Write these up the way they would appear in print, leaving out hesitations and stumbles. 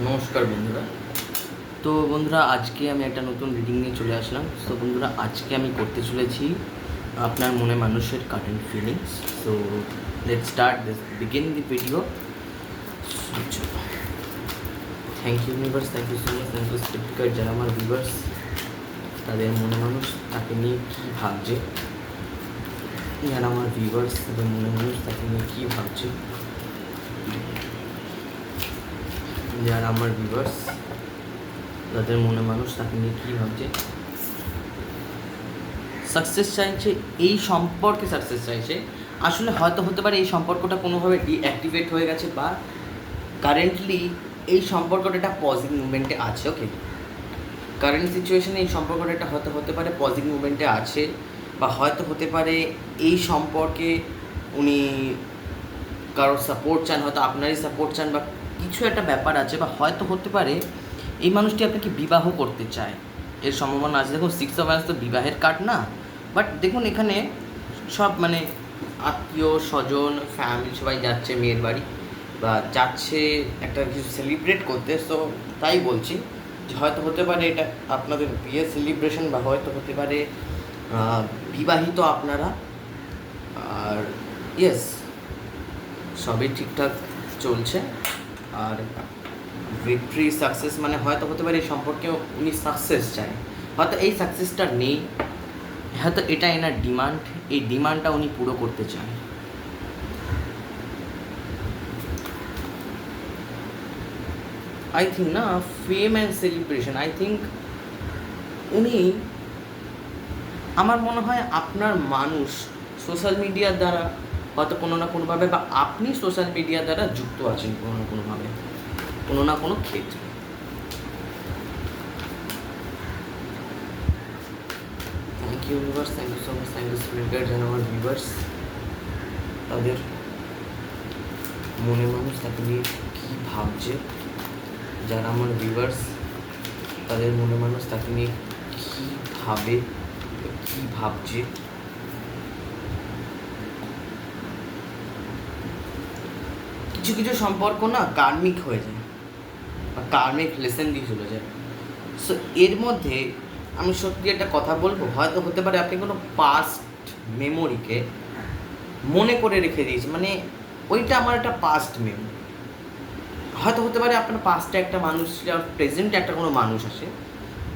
নমস্কার বন্ধুরা। তো বন্ধুরা, আজকে আমি একটা নতুন রিডিং নিয়ে চলে আসলাম। তো বন্ধুরা, আজকে আমি করতে চলেছি আপনার মনে মানুষের current feelings. So let's start this begin the video. Thank you universe, thank you so much, thank you speaker. যারা আমার ভিউয়ার্স, তাদের মনে মানুষ তাকে নিয়ে কী ভাবছে, যারা আমার ভিউয়ার্স তাদের মনে মানুষ তাকে নিয়ে কী ভাবছে, যারা আমার ভিউয়ার্স তাদের মনে মানুষ তাকে নিয়ে কী ভাবছে। সাকসেস চাইছে, এই সম্পর্কে সাকসেস চাইছে। আসলে হয়তো হতে পারে এই সম্পর্কটা কোনোভাবে ডিঅ্যাক্টিভেট হয়ে গেছে, বা কারেন্টলি এই সম্পর্কটা একটা পজিটিভ মুভমেন্টে আছে। ওকে, কারেন্ট সিচুয়েশনে এই সম্পর্কটা একটা হয়তো হতে পারে পজিটিভ মুভমেন্টে আছে, বা হয়তো হতে পারে এই সম্পর্কে উনি কারোর সাপোর্ট চান, হয়তো আপনারই সাপোর্ট চান, বা কিছু একটা ব্যাপার আছে, বা হয়তো হতে পারে এই মানুষটি আপনাকে বিবাহ করতে চায়। এর সম্ভাবনা আছে। দেখুন, 6 অফ ওয়ান্স তো বিবাহের কার্ড না, বাট দেখুন এখানে সব মানে আত্মীয় স্বজন ফ্যামিলি সবাই যাচ্ছে মেয়ের বাড়ি, বা যাচ্ছে একটা কিছু সেলিব্রেট করতে। সো তাই বলছি যে হয়তো হতে পারে এটা আপনাদের বিয়ের সেলিব্রেশন, বা হয়তো হতে পারে বিবাহিত আপনারা। আর ইয়েস, সবই ঠিকঠাক চলছে। আর ভিক্টরি সাকসেস মানে হয়তো হতে পারে এই সম্পর্কে উনি সাকসেস চায়, হয়তো এই সাকসেসটা নেই, হয়তো এটা এনার ডিমান্ড, এই ডিমান্ডটা উনি পুরো করতে চান। আই থিঙ্ক না, ফেম অ্যান্ড সেলিব্রেশন, আই থিঙ্ক উনি, আমার মনে হয় আপনার মানুষ সোশ্যাল মিডিয়ার দ্বারা হয়তো কোনো না কোনোভাবে, বা আপনি সোশ্যাল মিডিয়ার দ্বারা যুক্ত আছেন কোনো না কোনোভাবে, কোনো না কোনো ক্ষেত্রে। Thank you universe, thank you so much, thank you speaker. যেন আমার ভিউয়ার্স তাদের মনে মানুষ তাকে নিয়ে কী ভাবছে, যারা আমার ভিউয়ার্স তাদের মনে মানুষ তাকে নিয়ে কী ভাবে, কী ভাবছে। কিছু কিছু সম্পর্ক না কার্মিক হয়ে যায়, বা কার্মিক লেসেন দিয়ে চলে যায়। সো এর মধ্যে আমি সত্যি একটা কথা বলবো, হয়তো হতে পারে আপনি কোনো পাস্ট মেমোরিকে মনে করে রেখে দিয়েছেন, মানে ওইটা আমার একটা পাস্ট মেমোরি। হয়তো হতে পারে আপনার পাস্টে একটা মানুষ ছিল, আর প্রেজেন্টে একটা কোনো মানুষ আসে।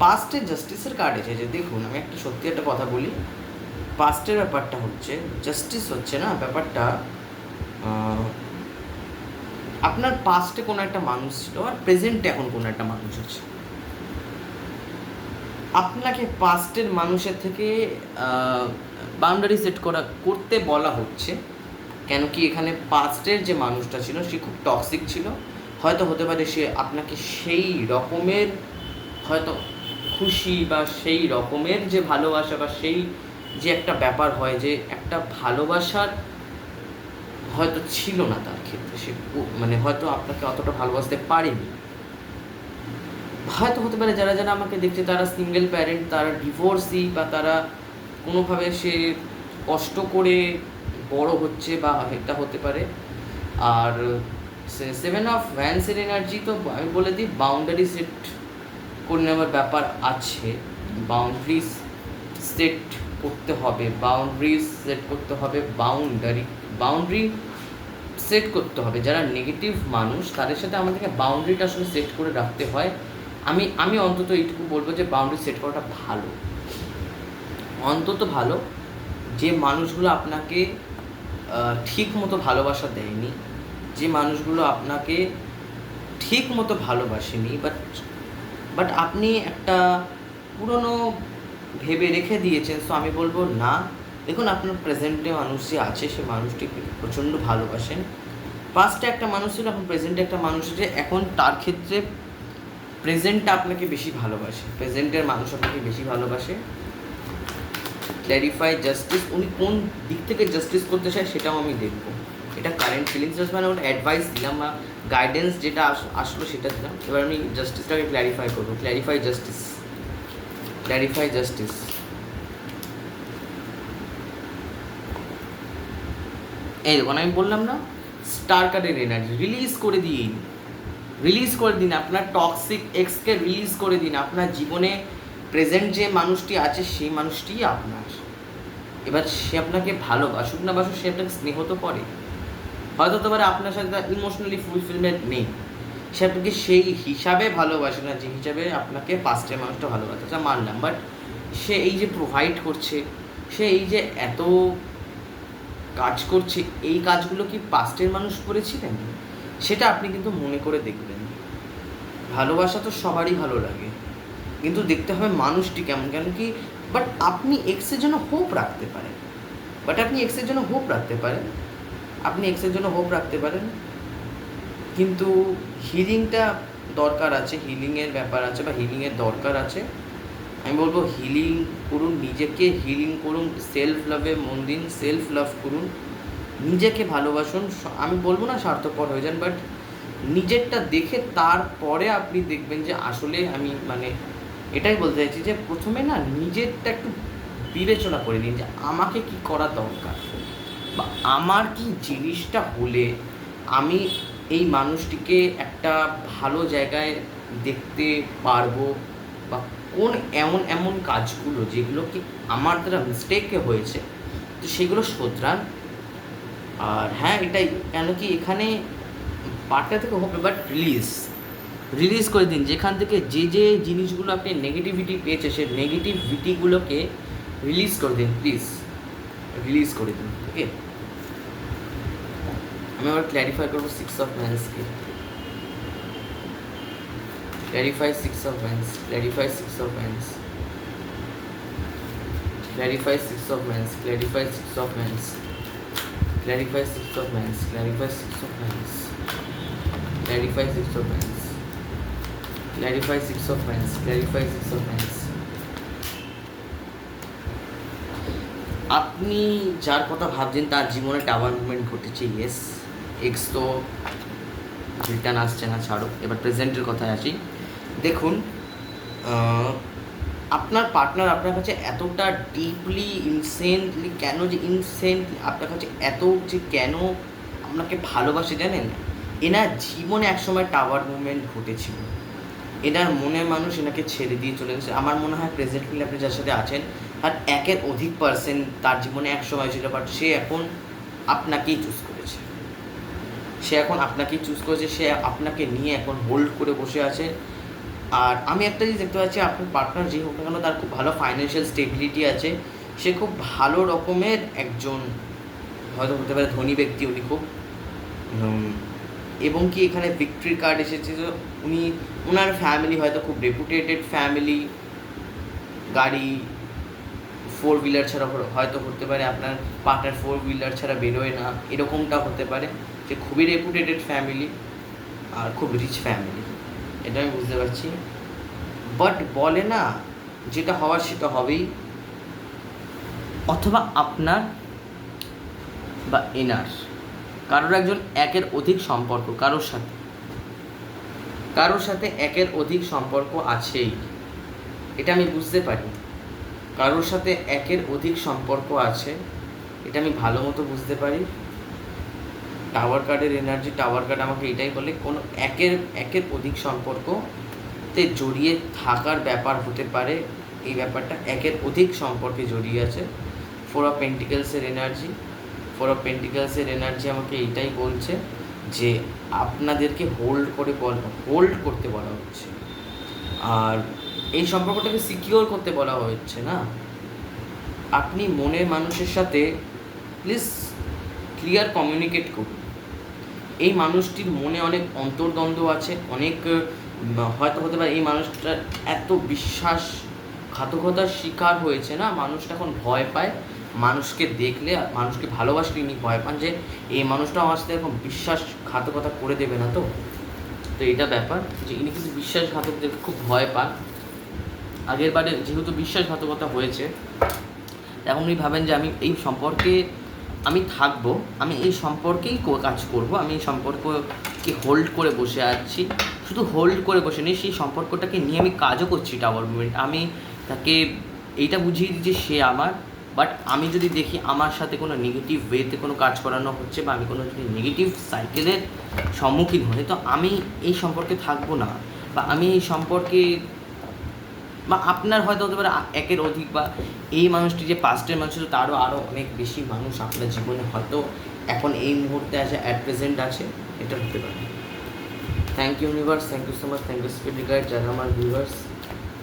পাস্টে জাস্টিসের কার্ড এসেছে। দেখুন, আমি একটা সত্যি একটা কথা বলি, পাস্টের ব্যাপারটা হচ্ছে জাস্টিস হচ্ছে না ব্যাপারটা। আপনার পাস্টে কোনো একটা মানুষ ছিল, আর প্রেজেন্টে এখন কোনো একটা মানুষ আছে। আপনাকে পাস্টের মানুষের থেকে বাউন্ডারি সেট করতে বলা হচ্ছে। কেন কি, এখানে পাস্টের যে মানুষটা ছিল সে খুব টক্সিক ছিল। হয়তো হতে পারে সে আপনাকে সেই রকমের হয়তো খুশি, বা সেই রকমের যে ভালোবাসা, বা সেই যে একটা ব্যাপার হয় যে একটা ভালোবাসার হয়তো ছিল না তার ক্ষেত্রে, সে মানে হয়তো আপনাকে অতটা ভালোবাসতে পারেনি। হয়তো হতে পারে যারা যারা আমাকে দেখছে তারা সিঙ্গেল প্যারেন্ট, তারা ডিভোর্সি, বা তারা কোনোভাবে সে কষ্ট করে বড় হচ্ছে, বা এটা হতে পারে। আর 7 অফ ভ্যান্সের এনার্জি তো আমি বলে দিই, বাউন্ডারি সেট করে নেওয়ার ব্যাপার আছে। বাউন্ডারিজ সেট করতে হবে, বাউন্ডারিজ সেট করতে হবে, বাউন্ডারি সেট করতে হবে। যারা নেগেটিভ মানুষ তাদের সাথে আমাদেরকে বাউন্ডারিটা আসলে সেট করে রাখতে হয়। আমি অন্তত এইটুকু বলবো যে বাউন্ডারি সেট করাটা ভালো, অন্তত ভালো। যে মানুষগুলো আপনাকে ঠিক মতো ভালোবাসা দেয়নি, যে মানুষগুলো আপনাকে ঠিক মতো ভালোবাসেনি, বাট আপনি একটা পুরনো ভেবে রেখে দিয়েছেন। সো আমি বলবো না, দেখুন আপনার প্রেজেন্টে মানুষ যে আছে সে মানুষটিকে প্রচণ্ড ভালোবাসেন। পাস্টে একটা মানুষ ছিল, এখন প্রেজেন্টে একটা মানুষ আছে। এখন তার ক্ষেত্রে প্রেজেন্টটা আপনাকে বেশি ভালোবাসে, প্রেজেন্টের মানুষ আপনাকে বেশি ভালোবাসে। ক্ল্যারিফাই জাস্টিস, উনি কোন দিক থেকে জাস্টিস করতে চায় সেটাও আমি দেখবো। এটা কারেন্ট ফিলিংস জাস্ট মানে ওটা অ্যাডভাইস দিলাম, বা গাইডেন্স যেটা আসলো সেটা দিলাম। এবার আমি জাস্টিসটাকে ক্ল্যারিফাই করবো। Clarify justice, clarify justice. এই দেখুন, আমি বললাম না, স্টার কার্ডের এনার্জি রিলিজ করে দিই, রিলিজ করে দিন, আপনার টক্সিক এক্সকে রিলিজ করে দিন। আপনার জীবনে প্রেজেন্ট যে মানুষটি আছে সেই মানুষটিই আপনার। এবার সে আপনাকে ভালোবাসুক না বাসুক, সে আপনাকে স্নেহ তো করে। হয়তো তোমার আপনার সাথে ইমোশনালি ফুলফিলমেন্ট নেই, সে আপনাকে সেই হিসাবে ভালোবাসে না যে হিসাবে আপনাকে পাস্টের মানুষটা ভালোবাসে, সেটা মানলাম। বাট সে এই যে প্রোভাইড করছে, সে এই যে এত কাজ করছে, এই কাজগুলো কি পাস্টের মানুষ করেছিলেন? সেটা আপনি কিন্তু মনে করে দেখবেন। ভালোবাসা তো সবারই ভালো লাগে, কিন্তু দেখতে হবে মানুষটি কেমন। কেন কি, বাট আপনি এক্সের জন্য হোপ রাখতে পারেন, আপনি এক্সের জন্য হোপ রাখতে পারেন, কিন্তু হিলিংটা দরকার আছে, হিলিংয়ের ব্যাপার আছে বা হিলিংয়ের দরকার আছে। আমি বলবো হিলিং করুন, নিজেকে হিলিং করুন, সেলফ লাভে মন দিন, সেলফ লাভ করুন, নিজেকে ভালোবাসুন। আমি বলবো না স্বার্থপর হয়ে যান, বাট নিজেরটা দেখে তারপরে আপনি দেখবেন যে আসলে আমি এটাই বলতে চাইছি যে প্রথমে না নিজেরটা একটু বিবেচনা করে নিন যে আমাকে কি করা দরকার, বা আমার কি জিনিসটা হলে আমি এই মানুষটিকে একটা ভালো জায়গায় দেখতে পারবো, বা কোন এমন কাজগুলো যেগুলো কি আমার দ্বারা মিস্টেকে হয়েছে, তো সেগুলো শোধরান। আর হ্যাঁ, এটাই, কেন কি এখানে পার্টটা থেকে হবে, বাট রিলিজ করে দিন। যেখান থেকে যে জিনিসগুলো আপনি নেগেটিভিটি পেয়েছে, সেই নেগেটিভিটিগুলোকে রিলিজ করে দিন, প্লিজ রিলিজ করে দিন। ওকে, আমি আবার ক্ল্যারিফাই করবো 6 of Wandsকে। clarify 6 of Wands, clarify 6 of Wands, clarify 6 of Wands, clarify 6 of Wands, clarify 6 of Wands, clarify 6 of Wands, clarify 6 of Wands, clarify 6 of Wands, clarify 6 of Wands। আপনি যার কথা ভাবছেন তার জীবনে টাওয়ার মুভমেন্ট ঘটেছে, yes. X তো return আসছে না, ছাড়ো, এবার প্রেজেন্টের কথায় আসি। দেখুন, আপনার পার্টনার আপনার কাছে এতটা ডিপলি ইনসেন্টলি আপনার কাছে এত যে কেন আপনাকে ভালোবাসে জানেন? এনার জীবনে একসময় টাওয়ার মুভমেন্ট ঘটেছিল, এনার মনের মানুষ এনাকে ছেড়ে দিয়ে চলে গেছে। আমার মনে হয় প্রেজেন্টলি আপনি যার সাথে আছেন তার একের অধিক পার্সেন্ট তার জীবনে এক সময় ছিল, বাট সে এখন আপনাকেই চুজ করেছে, সে আপনাকে নিয়ে এখন হোল্ড করে বসে আছে। আর আমি একটা জিনিস দেখতে পাচ্ছি, আপনার পার্টনার যে হোক না কেন তার খুব ভালো ফাইন্যান্সিয়াল স্টেবিলিটি আছে, সে খুব ভালো রকমের একজন হয়তো হতে পারে ধনী ব্যক্তি উনি খুব, এবং কি এখানে ভিক্টরি কার্ড এসেছে যে ওনার ফ্যামিলি হয়তো খুব রেপুটেটেড ফ্যামিলি, গাড়ি 4 হুইলার ছাড়া হয়তো হতে পারে আপনার পার্টনার 4 হুইলার ছাড়া বেরোয় না, এরকমটা হতে পারে যে খুবই রেপুটেটেড ফ্যামিলি আর খুব রিচ ফ্যামিলি, এটা আমি বুঝতে পারছি। বাট বলে না, যেটা হওয়ার সেটা হবেই, অথবা আপনার বা এনার কারোর একজন একের অধিক সম্পর্ক কারোর সাথে একের অধিক সম্পর্ক আছেই, এটা আমি বুঝতে পারি। কারোর সাথে একের অধিক সম্পর্ক আছে, এটা আমি ভালো মতো বুঝতে পারি। টাওয়ার কার্ডের এনার্জি, টাওয়ার কার্ড আমাকে এটাই বলে কোনো একের অধিক সম্পর্কতে জড়িয়ে থাকার ব্যাপার হতে পারে। এই ব্যাপারটা একের অধিক সম্পর্কে জড়িয়ে আছে। 4 of Pentacles-এর এনার্জি আমাকে এইটাই বলছে যে আপনাদেরকে হোল্ড করতে বলা হচ্ছে, আর এই সম্পর্কটাকে সিকিওর করতে বলা হচ্ছে না। আপনি মনের মানুষের সাথে প্লিজ ক্লিয়ার কমিউনিকেট করুন। এই মানুষটির মনে অনেক অন্তর্দ্বন্দ্ব আছে, অনেক হয়তো হতে পারে এই মানুষটার এত বিশ্বাসঘাতকতার শিকার হয়েছে না, মানুষটা এখন ভয় পায় মানুষকে দেখলে, মানুষকে ভালোবাসলে ইনি ভয় পান যে এই মানুষটা আমার সাথে এখন বিশ্বাসঘাতকতা করে দেবে না। তো এটা ব্যাপার যে ইনি কিন্তু বিশ্বাসঘাতকদের খুব ভয় পান। আগের বারে যেহেতু বিশ্বাসঘাতকতা হয়েছে, এখন উনি ভাবেন যে আমি এই সম্পর্কে আমি থাকবো, আমি এই সম্পর্কেই কাজ করব, আমি এই সম্পর্ককে হোল্ড করে বসে আছি। শুধু হোল্ড করে বসে নেই, সেই সম্পর্কটাকে নিয়ে আমি কাজও করছি টাওয়ার মুভমেন্ট। আমি তাকে এইটা বুঝিয়ে দিই যে সে আমার, বাট আমি যদি দেখি আমার সাথে কোনো নেগেটিভ ওয়েতে কোনো কাজ করানো হচ্ছে বা আমি কোনো যদি নেগেটিভ সাইকেলের সম্মুখীন হই, তো আমি এই সম্পর্কে থাকবো না, বা আমি এই সম্পর্কে, বা আপনার হয়তো হতে পারে একের অধিক, বা এই মানুষটি যে পাস্টের মানুষ ছিল তারও আরও অনেক বেশি মানুষ আপনার জীবনে হয়তো এখন এই মুহূর্তে আছে, অ্যাট প্রেজেন্ট আছে, এটা হতে পারে। Thank you universe, thank you so much, thank you spirit guide. যারা আমার ভিউয়ার্স,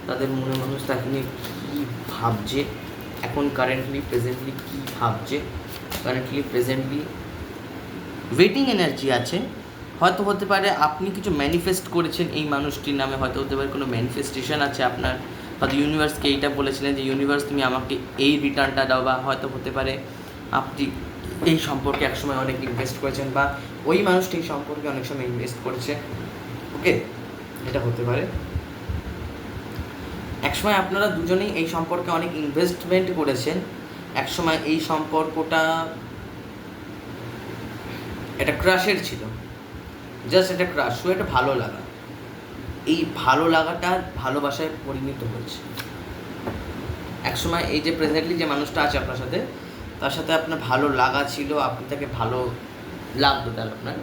তাদের মনে মানুষ তাকে নিয়ে কী ভাবছে, এখন কারেন্টলি প্রেজেন্টলি কী ভাবছে, কারেন্টলি প্রেজেন্টলি ওয়েটিং এনার্জি আছে। হয়তো হতে পারে আপনি কিছু ম্যানিফেস্ট করেছেন এই মানুষটির নামে, হয়তো হতে পারে কোনো ম্যানিফেস্টেশন আছে আপনার, হয়তো ইউনিভার্সকে এইটা বলেছিলেন যে ইউনিভার্স তুমি আমাকে এই রিটার্নটা দাও, বা হয়তো হতে পারে আপনি এই সম্পর্কে একসময় অনেক ইনভেস্ট করেছেন, বা ওই মানুষটি এই সম্পর্কে অনেক সময় ইনভেস্ট করেছে। ওকে, এটা হতে পারে। একসময় আপনারা দুজনেই এই সম্পর্কে অনেক ইনভেস্টমেন্ট করেছেন, একসময় এই সম্পর্কটা এটা ক্রাশের ছিল, জাস্ট এটা ক্রাশ, এটা ভালো লাগা, এই ভালো লাগাটা ভালোবাসায় পরিণত হয়েছে। একসময় এই যে প্রেজেন্টলি যে মানুষটা আছে আপনার সাথে, তার সাথে আপনার ভালো লাগা ছিল, আপনি তাকে ভালো লাগতো তার আপনার।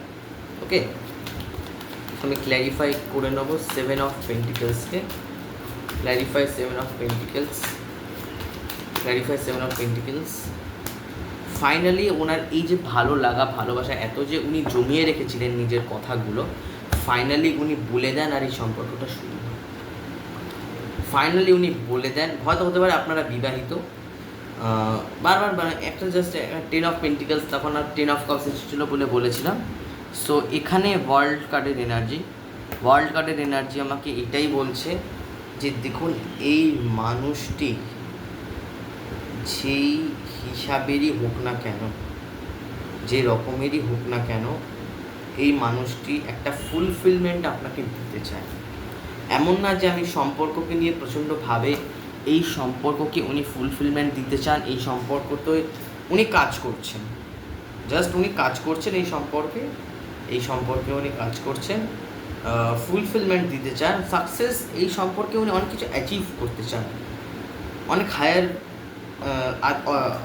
ওকে, আমি ক্ল্যারিফাই করে নেবো 7 অফ পেন্টিকলসকে। Clarify 7 of pentacles, clarify 7 of pentacles. Finally ওনার এই যে ভালো লাগা ভালোবাসা এত যে উনি জমিয়ে রেখেছিলেন নিজের কথাগুলো, ফাইনালি উনি বলে দেন আর এই সম্পর্কটা শুরু হয়। ফাইনালি উনি বলে দেন, হয়তো হতে পারে আপনারা বিবাহিত, বারবার একটা জাস্ট 10 অফ পেন্টিকলস, তখন আর 10 অফ কাপস এসেছিলো বলে বলেছিলাম। সো এখানে ওয়ার্ল্ড কার্ডের এনার্জি, ওয়ার্ল্ড কার্ডের এনার্জি আমাকে এটাই বলছে যে দেখুন এই মানুষটি যেই হিসাবেরই হোক না কেন, যে রকমেরই হোক না কেন, এই মানুষটি একটা ফুলফিলমেন্ট আপনাকে দিতে চায়। এমন না যে আমি সম্পর্ককে নিয়ে প্রচণ্ডভাবে, এই সম্পর্ককে উনি ফুলফিলমেন্ট দিতে চান, এই সম্পর্কতে উনি কাজ করছেন, জাস্ট উনি কাজ করছেন এই সম্পর্কে, এই সম্পর্কে উনি কাজ করছেন, ফুলফিলমেন্ট দিতে চান, সাকসেস, এই সম্পর্কে উনি অনেক কিছু অ্যাচিভ করতে চান, অনেক হায়ার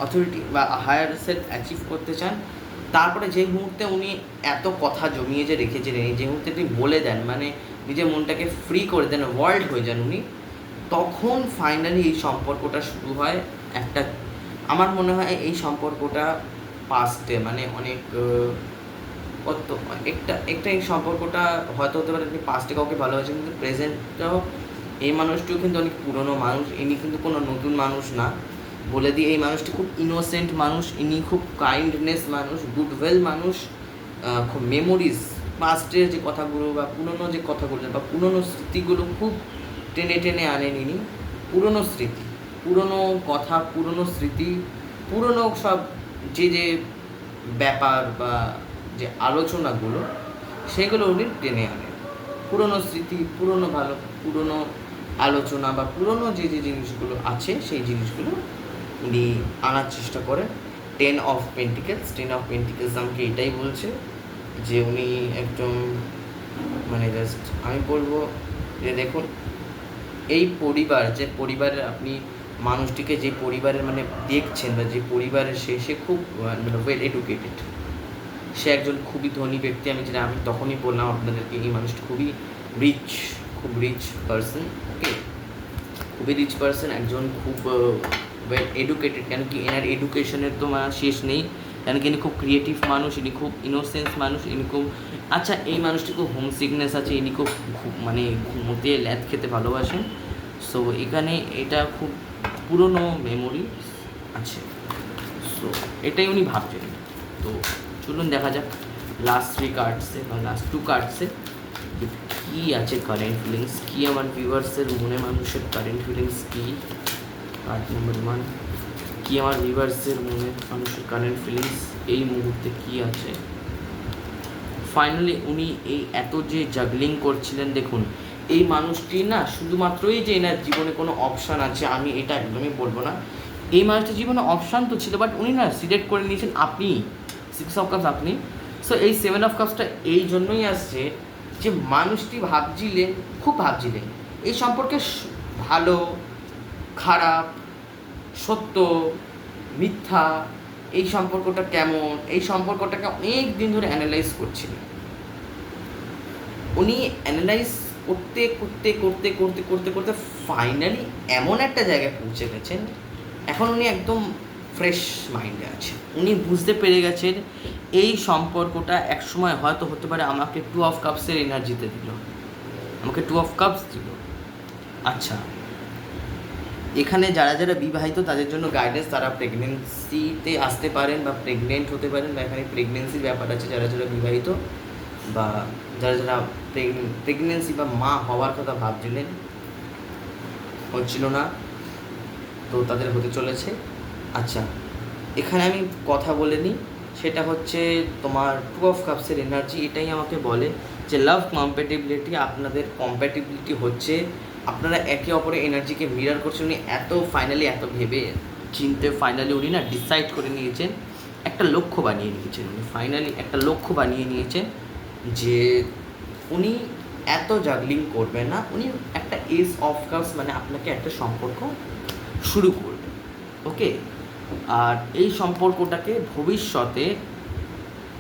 অথরিটি বা হায়ার সেট অ্যাচিভ করতে চান। তারপরে যে মুহূর্তে উনি এত কথা জমিয়ে যে রেখেছিলেন, যে মুহূর্তে তিনি বলে দেন, মানে নিজের মনটাকে ফ্রি করে দেন, ওয়ার্ল্ড হয়ে যান উনি, তখন ফাইনালি এই সম্পর্কটা শুরু হয়। একটা আমার মনে হয় এই সম্পর্কটা পাস্টে, মানে অনেক কত একটা এই সম্পর্কটা হয়তো হতে পারে আপনি পাস্টে কাউকে ভালোবাসেন, কিন্তু প্রেজেন্টটাও এই মানুষটিও কিন্তু অনেক পুরনো মানুষ, ইনি কিন্তু কোনো নতুন মানুষ না। বলে দিই এই মানুষটি খুব ইনোসেন্ট মানুষ, ইনি খুব কাইন্ডনেস মানুষ, গুডউইল মানুষ, খুব মেমোরিজ, পাস্টের যে কথাগুলো বা পুরনো যে কথাগুলো বা পুরনো স্মৃতিগুলো খুব টেনে টেনে আনেন ইনি। পুরনো স্মৃতি, পুরনো কথা, পুরনো স্মৃতি, পুরনো সব যে ব্যাপার বা যে আলোচনাগুলো, সেগুলো উনি টেনে আনেন। পুরনো স্মৃতি, পুরনো ভালো, পুরনো আলোচনা বা পুরনো যে জিনিসগুলো আছে সেই জিনিসগুলো উনি আনার চেষ্টা করেন। 10 অফ পেন্টিকলস, 10 অফ পেন্টিকলস আমাকে এটাই বলছে যে উনি একদম, মানে জাস্ট আমি বলবো যে দেখুন এই পরিবার, যে পরিবারের আপনি মানুষটিকে যে পরিবারের মানে দেখছেন বা যে পরিবারের সে খুব মানে ওয়েল এডুকেটেড, সে একজন খুবই ধনী ব্যক্তি। আমি তখনই বললাম আপনাদেরকে এই মানুষটি খুবই রিচ, খুব রিচ পারসন। ওকে, খুবই রিচ পারসন, একজন খুব ওয়েল এডুকেটেড, কেন কি এনার এডুকেশনের তো শেষ নেই, কেন কি ইনি খুব ক্রিয়েটিভ মানুষ, ইনি খুব ইনোসেন্স মানুষ, ইনি খুব আচ্ছা, এই মানুষটি খুব হোম সিকনেস আছে, ইনি খুব মানে ঘুমোতে ল্যাদ খেতে ভালোবাসেন। সো এখানে এটা খুব পুরনো মেমোরি আছে, সো এটাই উনি ভাবছেন। তো চলুন দেখা যাক লাস্ট 3 কার্ডসে বা লাস্ট 2 কার্ডসে কী আছে কারেন্ট ফিলিংস, কী আমার ভিউয়ার্সের মনে মানুষের কারেন্ট ফিলিংস কী। কার্ড নাম্বার 1, কী আমার ভিউয়ার্সের মনে মানুষের কারেন্ট ফিলিংস এই মুহূর্তে কী আছে। ফাইনালি উনি এই এত যে জাগলিং করছিলেন, দেখুন এই মানুষটি না শুধুমাত্রই যে এনার জীবনে কোনো অপশান আছে আমি এটা একদমই বলবো না, এই মানুষটির জীবনে অপশান তো ছিল, বাট উনি না সিলেক্ট করে নিয়েছেন আপনি 6 অফ কাপস আপনি। সো এই 7 অফ কাপসটা এই জন্যই আসছে যে মানুষটি খুব ভাবছিলেন এই সম্পর্কে, ভালো খারাপ, সত্য মিথ্যা, এই সম্পর্কটা কেমন, এই সম্পর্কটাকে অনেক দিন ধরে অ্যানালাইজ করছিলেন। উনি অ্যানালাইজ করতে করতে করতে করতে করতে করতে ফাইনালি এমন একটা জায়গায় পৌঁছে গেছেন, এখন উনি একদম ফ্রেশ মাইন্ডে আছে। উনি বুঝতে পেরে গেছেন এই সম্পর্কটা একসময় হয়তো হতে পারে আমাকে 2 অফ কাপসের এনার্জিতে দিল, আমাকে 2 অফ কাপস দিল। আচ্ছা, এখানে যারা যারা বিবাহিত তাদের জন্য গাইডেন্স, তারা প্রেগনেন্সিতে আসতে পারেন বা প্রেগনেন্ট হতে পারেন, বা এখানে প্রেগনেন্সির ব্যাপার আছে। যারা যারা বিবাহিত বা যারা যারা প্রেগনেন্সি বা মা হওয়ার কথা ভাবছিলেন, হচ্ছিল না, তো তাদের হতে চলেছে। আচ্ছা, এখানে আমি কথা বলে নিই, সেটা হচ্ছে তোমার 2 অফ কাপসের এনার্জি এটাই আমাকে বলে যে লাভ কম্প্যাটিবিলিটি, আপনাদের কম্প্যাটিবিলিটি হচ্ছে, আপনারা একে অপরের এনার্জিকে মিরার করছেন। উনি ফাইনালি এত ভেবে চিনতে ফাইনালি উনি না ডিসাইড করে নিয়েছেন, একটা লক্ষ্য বানিয়ে নিয়েছেন। উনি ফাইনালি একটা লক্ষ্য বানিয়ে নিয়েছেন যে উনি এত জাগলিং করবেন না, উনি একটা এজ অফ কাপস মানে আপনাকে একটা সম্পর্ক শুরু করবেন। ওকে, আর এই সম্পর্কটাকে ভবিষ্যতে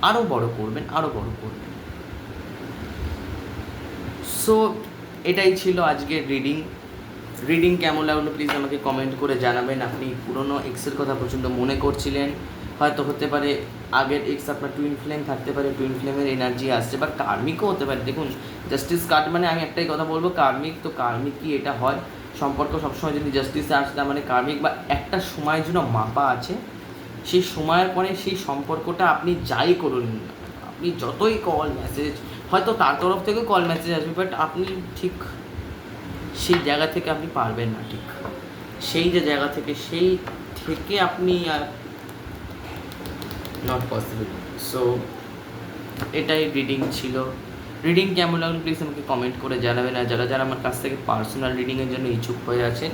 আরও বড় করবেন, আরও বড় করবেন। সো এটাই ছিল আজকের রিডিং কেমন লাগলো প্লিজ আমাকে কমেন্ট করে জানাবেন। আপনি পুরনো এক্সের কথা প্রচণ্ড মনে করছিলেন, হয়তো হতে পারে আগের এক্স আপনার টুইন ফ্লেম থাকতে পারে, টুইন ফ্লেমের এনার্জি আসছে, বা কার্মিকও হতে পারে। দেখুন, জাস্টিস কার্ড মানে আমি একটাই কথা বলবো, কার্মিক। তো কার্মিক কি এটা হয়, সম্পর্ক সবসময় যদি জাস্টিসে আসে তার মানে কার্মিক, বা একটা সময়ের জন্য মাপা আছে, সেই সময়ের পরে সেই সম্পর্কটা আপনি যাই করুন, আপনি যতই কল মেসেজ, হয়তো তার তরফ থেকে কল মেসেজ আসবে, বাট আপনি ঠিক সেই জায়গা থেকে আপনি পারবেন না, ঠিক সেই যে জায়গা থেকে আপনি নট পসিবল। সো এটাই রিডিং ছিল। রিডিং কেমন লাগলো প্লিজ আমাকে কমেন্ট করে জানাবেন। আর যারা যারা আমার কাছ থেকে পার্সোনাল রিডিংয়ের জন্য ইচ্ছুক হয়ে আছেন,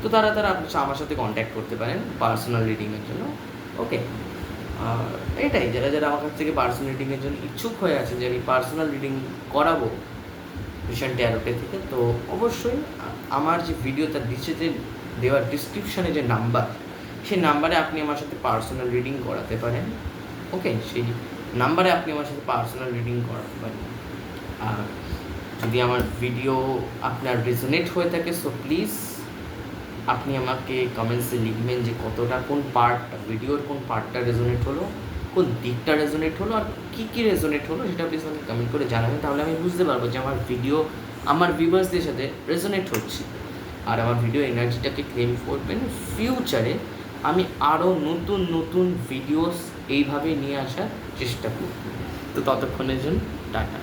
তো তারা আমার সাথে কন্ট্যাক্ট করতে পারেন পার্সোনাল রিডিংয়ের জন্য। ওকে, এটাই, যারা যারা আমার কাছ থেকে পার্সোনাল রিডিংয়ের জন্য ইচ্ছুক হয়ে আছেন যে আমি পার্সোনাল রিডিং করাবো ভিশন ট্যারোটে থেকে, তো অবশ্যই আমার যে ভিডিও তার নিচেতে দেওয়ার ডিসক্রিপশনে যে নাম্বার, সেই নাম্বারে আপনি আমার সাথে পার্সোনাল রিডিং করাতে পারেন। ওকে, সেই নাম্বারে আপনি আমার সাথে পার্সোনাল রিডিং করাতে পারেন। আর যদি আমার ভিডিও আপনার রেজোনেট হয়ে থাকে, সো প্লিজ আপনি আমাকে কমেন্টসে লিখবেন যে কতটা, কোন পার্টটা, ভিডিওর কোন পার্টটা রেজোনেট হলো, কোন দিকটা রেজোনেট হলো, আর কী কী রেজোনেট হলো সেটা প্লিজ আমাকে কমেন্ট করে জানাবেন। তাহলে আমি বুঝতে পারবো যে আমার ভিডিও আমার ভিউয়ার্সদের সাথে রেজোনেট হচ্ছে, আর আমার ভিডিও এনার্জিটাকে ক্লেম করবেন। ফিউচারে আমি আরও নতুন নতুন ভিডিওস এইভাবে নিয়ে আসার চেষ্টা করব। তো ততক্ষণের জন্য টাটা।